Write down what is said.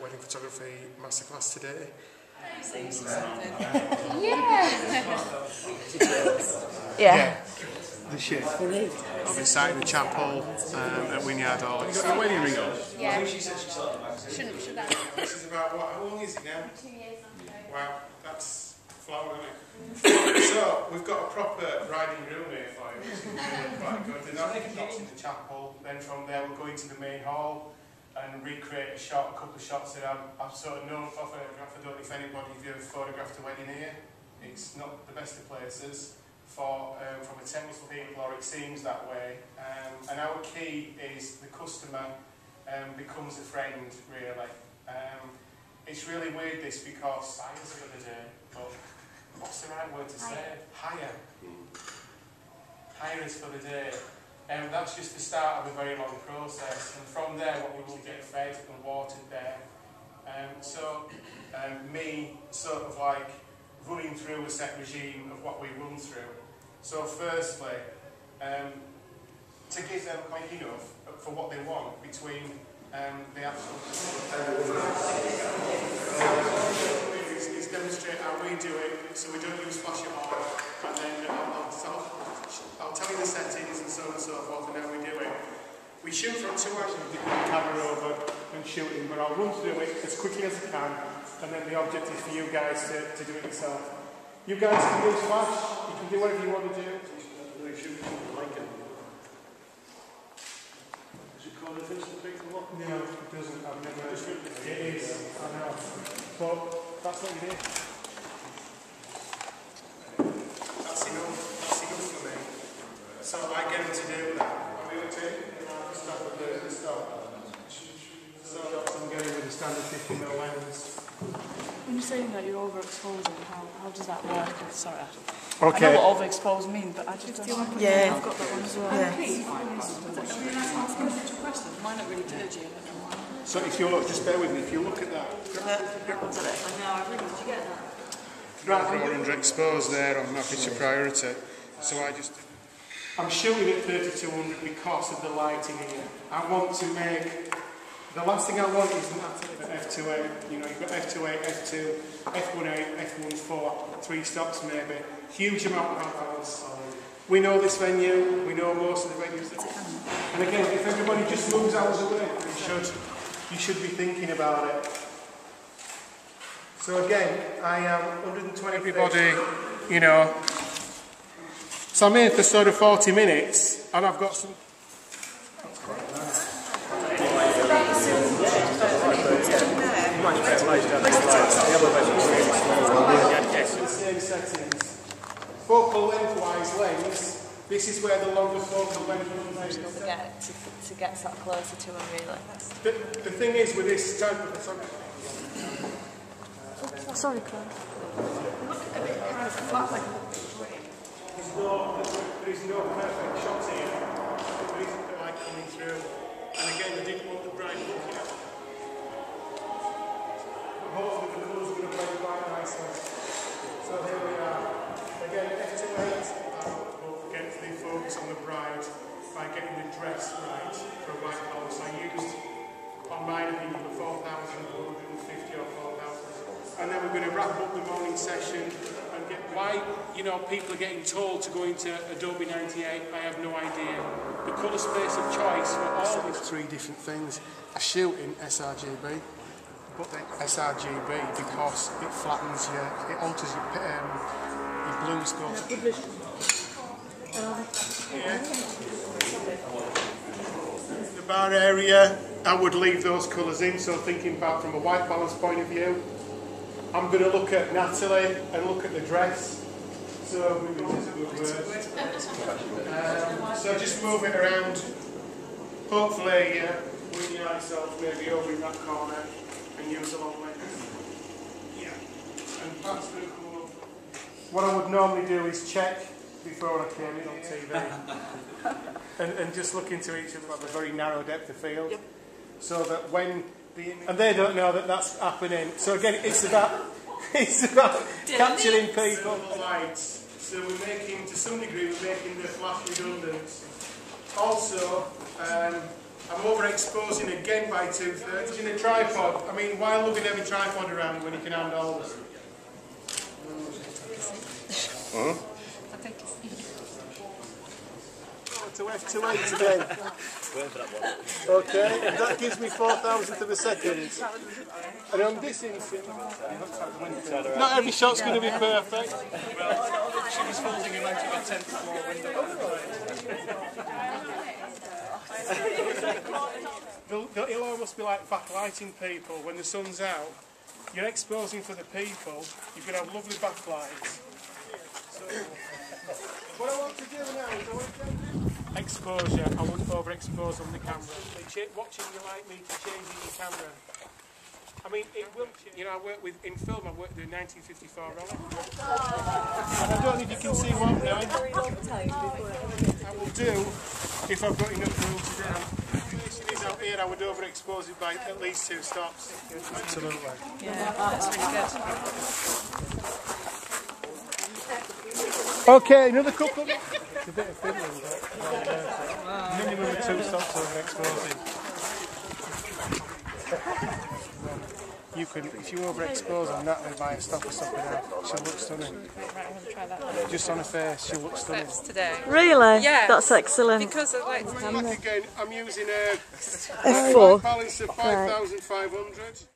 wedding photography masterclass today. Yeah. The shit. I've been sat in the chapel at Wynyard Hall. Have you got your wedding ring on? Yeah. Should that? This is about what? How long is it now? 2 years. Wow, that's flower, isn't it? So we've got a proper bride and groom here for you, which is really quite good. They're not in the chapel. Then from there we'll go into the main hall and recreate a couple of shots that I've sort of known for photograph. I don't know if anybody of you have photographed a wedding here. It's not the best of places for from a technical people, or it seems that way. And our key is the customer becomes a friend, really. It's really weird this because buyers for the day, but what's the right word to say? Hire. Hire is for the day. That's just the start of a very long process, and from there what we will get fed and watered there. Me sort of like running through a set regime of what we run through. So firstly, to give them quick enough for what they want between the actual is demonstrate how we do it, so we don't use flash at all, and then I'll tell you the settings and so on and so forth and how we do it. We shoot from two angles with the camera over and shooting, but I'll run through it as quickly as I can, and then the object is for you guys to do it yourself. You guys can use flash, you can do whatever you want to do. No, it doesn't. I've never. It is. I know. But that's what you do. That's enough for me. So I get them to do that. Are we okay? Stop at the stop. So I'm going with a standard 50mm lens. When you're saying that you're overexposing, how does that work? Sorry, okay. I know what overexpose means, but I just don't know. Yeah. I've got that one as well. Might not really dirty. So if you look, just bear with me, if you look at that. Rather underexposed there on my picture priority. So I'm shooting at 3200 because of the lighting here. I want to make, the last thing I want is f2.8, you know, you've got f2.8, f2, f1.8, f1.4, 3 stops maybe, huge amount of advance. We know this venue, we know most of the venues. And again, if everybody just moves out of the way, you should be thinking about it. So again, I am 120 everybody, you know. So I'm here for sort of 40 minutes, and I've got some. That's quite nice. The same settings. Focal lengthwise lens. This is where the longer focal length To get sort of closer to him, really. The thing is with this type of photography. Sorry, Claire. Look a bit kind of flat like There is no perfect shot here. There isn't the light coming through. And again, I didn't want the bride looking at it. But hopefully the colours are going to play quite nicely. So here we are. Again, f2.8. Don't forget to focus on the bride by getting the dress right for a white colour. So I used, on mine, I think, 4,150 or 4,000. And then we're going to wrap up the morning session and get why, you know, people are getting told to go into Adobe 98. I have no idea. The colour space of choice for all these 3 different things. I shoot in sRGB, but then sRGB because it flattens it alters your blue stuff. Yeah. The bar area, I would leave those colours in, so thinking about from a white balance point of view. I'm going to look at Natalie and look at the dress. So, so just move it around. Hopefully, with yourself maybe over in that corner and use a long lens. Yeah. And that's going to come up. What I would normally do is check before I came in on TV and just look into each of them, have a very narrow depth of field, so that when and they don't know that that's happening. So again, it's about capturing people. Lights. So we're making, to some degree, we're making the flash redundant. Also, I'm over exposing again by 2/3. Using a tripod, I mean, why lugging every tripod around when you can handle it? To F28 again. Okay, that gives me 4,000th of a second. And on this instant, not every shot's going to be perfect. She was holding him out of a 10th floor window. It'll almost be like backlighting people when the sun's out. You're exposing for the people, you're going to have lovely backlights. So, what I want to do now is I want to exposure. I wouldn't overexpose on the camera. Watching you like me to changing your camera. I mean, it will. You know, I work with in film. I work with the 1954 Rolling. And I don't know if you can see what I'm doing. I will do if I've got enough room to do. If it is out here, I would overexpose it by at least 2 stops. Absolutely. Yeah, that's really good. Okay, another couple. It's a bit of fiddling, but minimum of 2 stops overexposing. You can, if you overexpose on Natalie by a stop or something else, she'll look stunning. Right, I'm going to try that. Just on her face, she'll look stunning. Today. Really? Yeah. That's excellent. Because I like Back again, I'm using a F4. balance of 5,500.